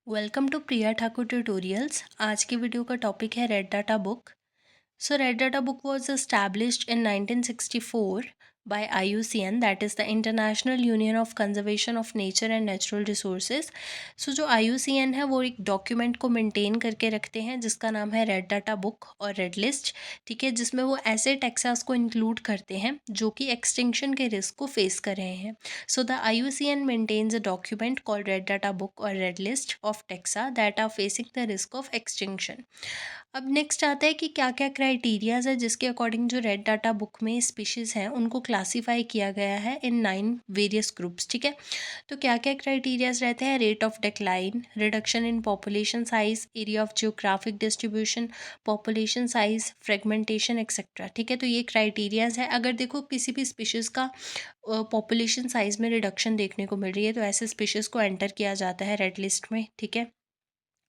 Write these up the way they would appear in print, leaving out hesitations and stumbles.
Welcome to Priya Thakur tutorials. आज की video का टॉपिक है red data book. So Red Data Book was established in 1964 by IUCN, that is the International Union of Conservation of Nature and Natural Resources. So जो IUCN है वो एक document को maintain करके रखते हैं जिसका नाम है रेड डाटा बुक और रेड लिस्ट। ठीक है, जिसमें वो ऐसे टेक्सास को इंक्लूड करते हैं जो कि एक्सटिंक्शन के रिस्क को फेस कर रहे हैं। So the IUCN maintains a document called red data book और red list of taxa that are facing the risk of extinction. अब नेक्स्ट आता है कि क्या क्या क्राइटेरियाज है जिसके अकॉर्डिंग जो रेड डाटा बुक में स्पीशीज़ हैं उनको क्लासीफाई किया गया है इन 9 वेरियस ग्रुप्स। ठीक है, तो क्या क्या क्राइटेरियाज रहते हैं? Rate of decline, reduction in population size, area of geographic distribution, population size, fragmentation etcetera. ठीक है, तो ये क्राइटेरियाज है। अगर देखो किसी भी स्पीशीज़ का पॉपुलेशन साइज में रिडक्शन देखने को मिल रही है तो ऐसे स्पीशीज़ को एंटर किया जाता है रेड लिस्ट में। ठीक है,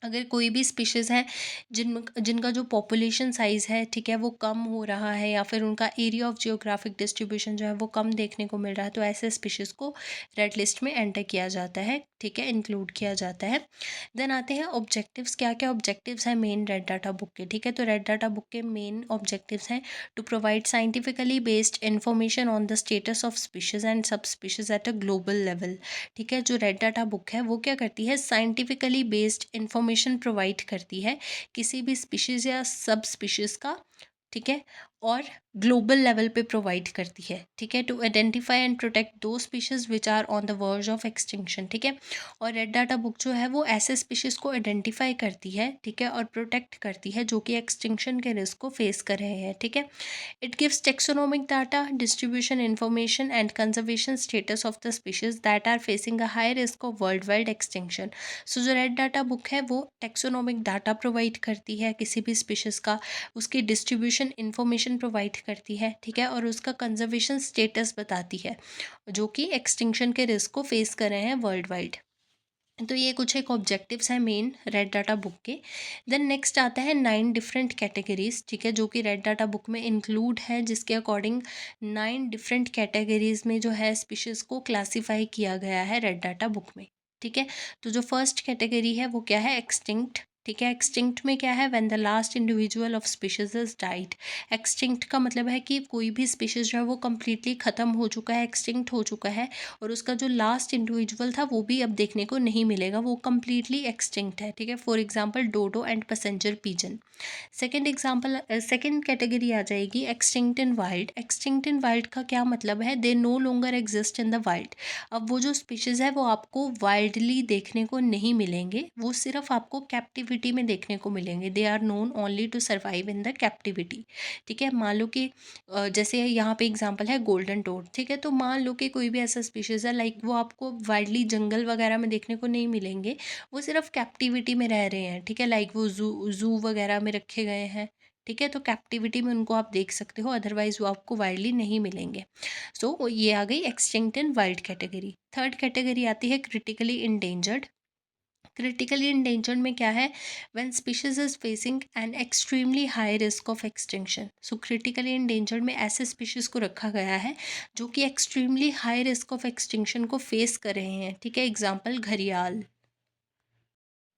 अगर कोई भी स्पीशीज़ हैं जिनका जो पॉपुलेशन साइज़ है, ठीक है, वो कम हो रहा है या फिर उनका एरिया ऑफ जियोग्राफिक डिस्ट्रीब्यूशन जो है वो कम देखने को मिल रहा है तो ऐसे स्पीशीज़ को रेड लिस्ट में एंटर किया जाता है। ठीक है, इंक्लूड किया जाता है। देन आते हैं ऑब्जेक्टिव्स। क्या क्या ऑब्जेक्टिव्स हैं मेन रेड डाटा बुक के? ठीक है, तो रेड डाटा बुक के मेन ऑब्जेक्टिव्स हैं to provide scientifically based information on the status of species and sub species at a global level. ठीक है, जो रेड डाटा बुक है वो क्या करती है? साइंटिफिकली बेस्ड इंफॉर्मेशन प्रोवाइड करती है किसी भी स्पीशीज़ या सब स्पीशीज़ का। ठीक है, और ग्लोबल लेवल पे प्रोवाइड करती है। ठीक है, to identify and protect the species which are on the verge of extinction. ठीक है, और रेड डाटा बुक जो है वो ऐसे स्पीशीज़ को आइडेंटिफाई करती है, ठीक है, और प्रोटेक्ट करती है जो कि एक्सटिंक्शन के रिस्क को फेस कर रहे हैं। ठीक है, it gives taxonomic data, distribution information, and conservation status of the species that are facing a high risk of worldwide extinction. So जो रेड डाटा बुक है वो टेक्सोनोमिक डाटा प्रोवाइड करती है किसी भी स्पीशीज़ का, उसकी डिस्ट्रीब्यूशन इंफॉर्मेशन प्रोवाइड करती है। ठीक है, और उसका कंजर्वेशन स्टेटस बताती है जो कि एक्सटिंक्शन के रिस्क को फेस कर रहे हैं वर्ल्ड वाइड। तो ये कुछ एक ऑब्जेक्टिव्स हैं मेन रेड डाटा बुक के। देन नेक्स्ट आता है 9 डिफरेंट कैटेगरीज। ठीक है, जो कि रेड डाटा बुक में इंक्लूड है, जिसके अकॉर्डिंग 9 डिफरेंट कैटेगरीज में जो है स्पीशीज़ को क्लासीफाई किया गया है रेड डाटा बुक में। ठीक है, तो जो फर्स्ट कैटेगरी है वो क्या है? एक्सटिंक्ट। ठीक है, एक्सटिंक्ट में क्या है? When the last individual of species is died. Extinct का मतलब है कि कोई भी स्पीशीज़ जो है वो कम्प्लीटली ख़त्म हो चुका है, एक्सटिंक्ट हो चुका है, और उसका जो लास्ट इंडिविजुअल था वो भी अब देखने को नहीं मिलेगा, वो कम्प्लीटली एक्सटिंक्ट है। ठीक है, for example dodo and passenger pigeon. Second category आ जाएगी extinct in wild. Extinct in wild का क्या मतलब है? They no longer exist in the wild. अब वो जो स्पीशीज़ है वो आपको वाइल्डली देखने को नहीं मिलेंगे, वो सिर्फ आपको कैप्टिविटी में देखने को मिलेंगे। They are known only to survive in the captivity. ठीक है, मान लो कि जैसे यहाँ पे एग्जांपल है गोल्डन टोड। ठीक है, तो मान लो कि कोई भी ऐसा स्पीशीज़ है, लाइक वो आपको वाइल्डली जंगल वगैरह में देखने को नहीं मिलेंगे, वो सिर्फ कैप्टिविटी में रह रहे हैं। ठीक है, लाइक वो जू वगैरह में रखे गए हैं। ठीक है, तो कैप्टिविटी में उनको आप देख सकते हो, अदरवाइज वो आपको वाइल्डली नहीं मिलेंगे। सो ये आ गई extinct in wild category. Third category आती है क्रिटिकली इंडेंजर्ड। क्रिटिकली इंडेंजर्ड में क्या है? When species is facing an extremely high risk of extinction. So critically endangered में ऐसे स्पीशीज को रखा गया है जो कि extremely high risk of extinction को फेस कर रहे हैं। ठीक है, एग्जाम्पल घड़ियाल।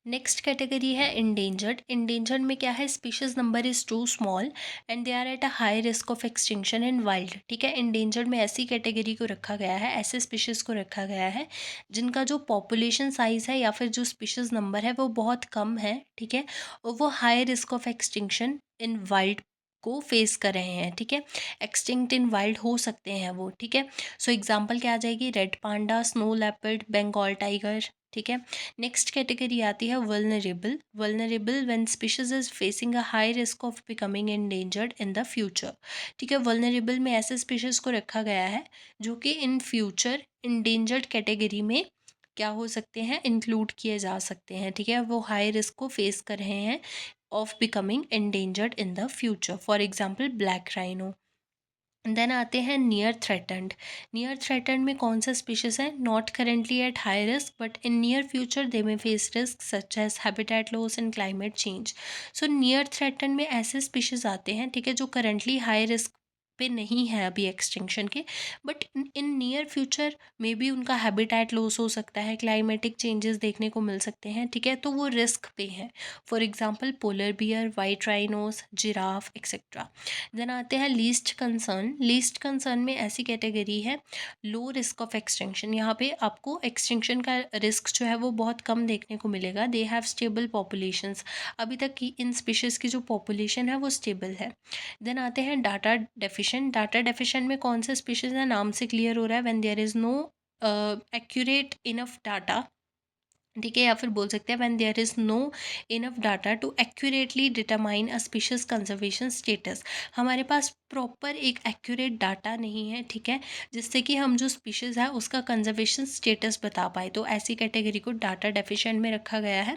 नेक्स्ट कैटेगरी है इंडेंजर्ड। इंडेंजर्ड में क्या है? Species number is too small and they are at a high risk of extinction in wild. ठीक है, इंडेंजर्ड में ऐसी कैटेगरी को रखा गया है, ऐसे स्पीशीज को रखा गया है जिनका जो पॉपुलेशन साइज है या फिर जो स्पीशीज नंबर है वो बहुत कम है। ठीक है, और वो high risk of extinction in wild को फेस कर रहे हैं। ठीक है, एक्सटिंक्ट इन वाइल्ड हो सकते हैं वो। ठीक है, सो एग्जाम्पल क्या आ जाएगी? Red panda, snow leopard, Bengal tiger. ठीक है, नेक्स्ट कैटेगरी आती है vulnerable. Vulnerable when species is facing a high risk of becoming endangered in the future. ठीक है, वल्नरेबल में ऐसे स्पीशीज को रखा गया है जो कि इन फ्यूचर इंडेंजर्ड कैटेगरी में क्या हो सकते हैं? इंक्लूड किए जा सकते हैं। ठीक है, वो हाई रिस्क को फेस कर रहे हैं of becoming endangered in the future, for example black rhino. Then आते हैं नियर थ्रेटन्ड। नियर थ्रेटन्ड में कौन सा स्पीशीज है? Not currently at high risk but in near future they may face risk such as habitat loss and climate change. So near threatened में ऐसे species आते हैं, ठीक है, जो करेंटली हाई रिस्क पे नहीं है अभी एक्सटिंक्शन के, but in near future may be उनका हैबिटेट लॉस हो सकता है, क्लाइमेटिक चेंजेस देखने को मिल सकते हैं, ठीक है, तो वो रिस्क पे हैं। For example polar bear, white rhinos, giraffe etcetera. Then आते हैं लीस्ट कंसर्न। लीस्ट कंसर्न में ऐसी कैटेगरी है लो रिस्क ऑफ एक्सटिंक्शन। यहाँ पे आपको एक्सटिंक्शन का रिस्क जो है वो बहुत कम देखने को मिलेगा। दे हैव स्टेबल पॉपुलेशंस, अभी तक की इन स्पीशीज़ की जो पॉपुलेशन है वो स्टेबल है। देन आते हैं डाटा डेफिशिएंट। डाटा डेफिशिएंट में कौन से स्पीशीज़ है, नाम से क्लियर हो रहा है, when there is no accurate enough data, ठीक है, या फिर बोल सकते हैं when there is no enough data to accurately determine a species conservation status. हमारे पास प्रॉपर एक एक्यूरेट डाटा नहीं है, ठीक है, जिससे कि हम जो स्पीशीज़ है उसका कंजर्वेशन स्टेटस बता पाए, तो ऐसी कैटेगरी को डाटा डेफिशिएंट में रखा गया है।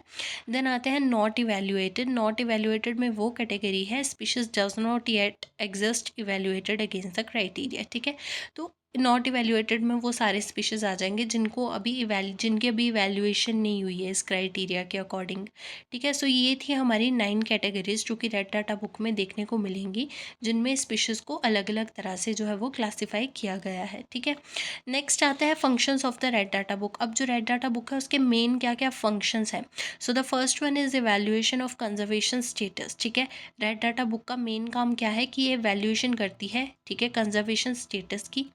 देन आते हैं नॉट इवेल्युएटेड। नॉट इवेल्युएटेड में वो कैटेगरी है species does not yet exist evaluated against the criteria, ठीक है, तो नॉट इवेल्युएटेड में वो सारे स्पीशीज़ आ जाएंगे जिनको अभी जिनकी अभी इवेल्युएशन नहीं हुई है इस क्राइटेरिया के अकॉर्डिंग, ठीक है। सो ये थी हमारी 9 कैटेगरीज जो कि रेड डाटा बुक में देखने को मिलेंगी, जिनमें स्पीशीज़ को अलग अलग तरह से जो है वो क्लासीफाई किया गया है, ठीक है। नेक्स्ट आता है functions of the red data book. अब जो रेड डाटा बुक है उसके मेन क्या क्या फंक्शंस हैं। So the first one is evaluation of conservation status, ठीक है। रेड डाटा बुक का मेन काम क्या है कि ये वैल्यूएशन करती है, ठीक है, कंजर्वेशन स्टेटस की।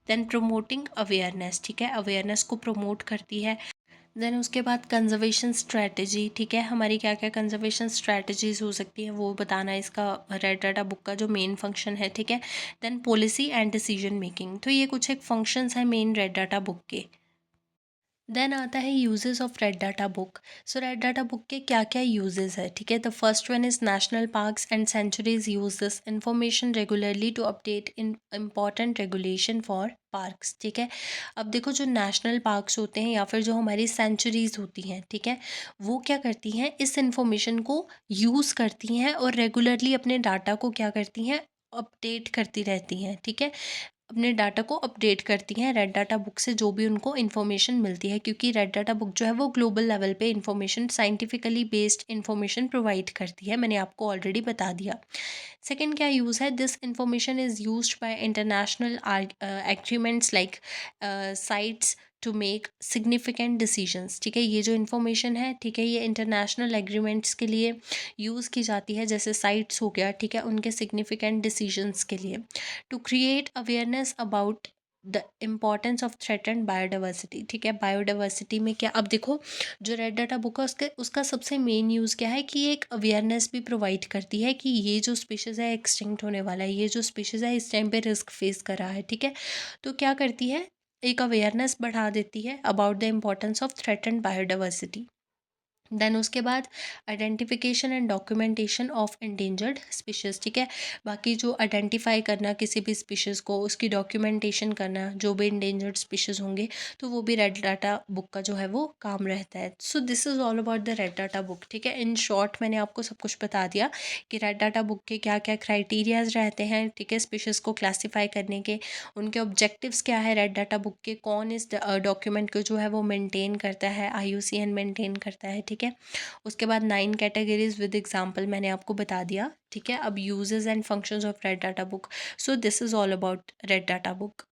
देन प्रोमोटिंग अवेयरनेस, ठीक है, अवेयरनेस को प्रमोट करती है। देन उसके बाद कंजर्वेशन स्ट्रैटेजी, ठीक है, हमारी क्या क्या कंजर्वेशन स्ट्रैटेजीज हो सकती हैं वो बताना इसका रेड डाटा बुक का जो मेन फंक्शन है, ठीक है। Then policy and decision making, तो ये कुछ एक फंक्शंस हैं मेन रेड डाटा बुक के। देन आता है uses of red data book. So red data book के क्या क्या यूजेस है, ठीक है। The first one is national parks and sanctuaries use this information regularly to update in important regulation for parks, ठीक है। अब देखो जो नेशनल पार्क्स होते हैं या फिर जो हमारी सेंचुरीज होती हैं, ठीक है, वो क्या करती हैं, इस इंफॉर्मेशन को यूज़ करती हैं और रेगुलरली अपने डाटा को क्या करती हैं, अपडेट करती रहती हैं, ठीक है, अपने डाटा को अपडेट करती हैं रेड डाटा बुक से जो भी उनको इन्फॉर्मेशन मिलती है, क्योंकि रेड डाटा बुक जो है वो ग्लोबल लेवल पे information, scientifically based information provide करती है, मैंने आपको ऑलरेडी बता दिया। सेकंड क्या यूज़ है, this information is used by international agreements like CITES to make significant decisions, ठीक है, ये जो इन्फॉर्मेशन है, ठीक है, ये इंटरनेशनल एग्रीमेंट्स के लिए यूज़ की जाती है, जैसे साइट्स हो गया, ठीक है, उनके सिग्निफिकेंट डिसीजंस के लिए। To create awareness about the importance of threatened biodiversity, ठीक है, बायोडाइवर्सिटी में क्या, अब देखो जो रेड डाटा बुक है उसका सबसे मेन यूज़ क्या है कि ये एक अवेयरनेस भी प्रोवाइड करती है कि ये जो स्पीशीज़ है एक्सटिंक्ट होने वाला है, ये जो स्पीशीज़ है इस टाइम पे रिस्क फेस कर रहा है, ठीक है, तो क्या करती है, एक अवेयरनेस बढ़ा देती है about the importance of threatened biodiversity. Then उसके बाद identification and documentation of endangered species, ठीक है, बाकी जो आइडेंटिफाई करना किसी भी स्पीशीज़ को, उसकी डॉक्यूमेंटेशन करना, जो भी इंडेंजर्ड स्पीशीज़ होंगे, तो वो भी रेड डाटा बुक का जो है वो काम रहता है। So this is all about the red data book, ठीक है, इन शॉर्ट मैंने आपको सब कुछ बता दिया कि रेड डाटा बुक के क्या क्या क्राइटेरियाज रहते हैं, ठीक है, स्पीशीज़ को क्लासीफाई करने के, उनके ऑब्जेक्टिव्स क्या है रेड डाटा बुक के, कौन इस डॉक्यूमेंट को जो है वो मेंटेन करता है, IUCN मेंटेन करता है, ठीक है। उसके बाद 9 कैटेगरीज विद एग्जांपल मैंने आपको बता दिया, ठीक है। अब uses and functions of red data book. So this is all about red data book.